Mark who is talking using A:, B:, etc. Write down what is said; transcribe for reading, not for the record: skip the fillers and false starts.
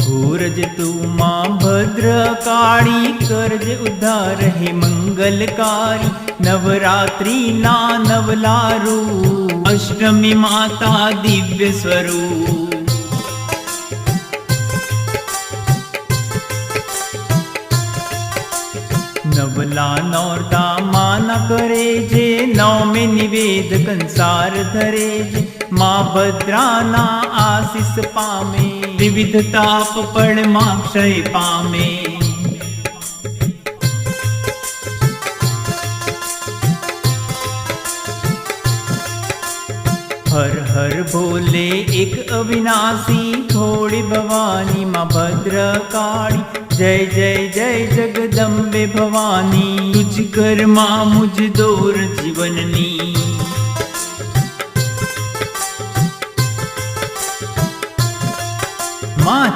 A: भूरज तू माँ भद्रकाली करज उद्धार हे मंगलकारी। नवरात्रि ना नवलारू अष्टमी माता दिव्य स्वरूप। नवला नौरता माना करे जे नौ में निवेद कंसार धरे जे। माँ भद्राना आशीष पामे विविध ताप पड़ माँ क्षय पामे। हर हर भोले एक अविनाशी थोड़ी भवानी माँ भद्रकाली। जय जय जय जगदम्बे भवानी तुझ कर माँ मुझ दूर जीवननी। माँ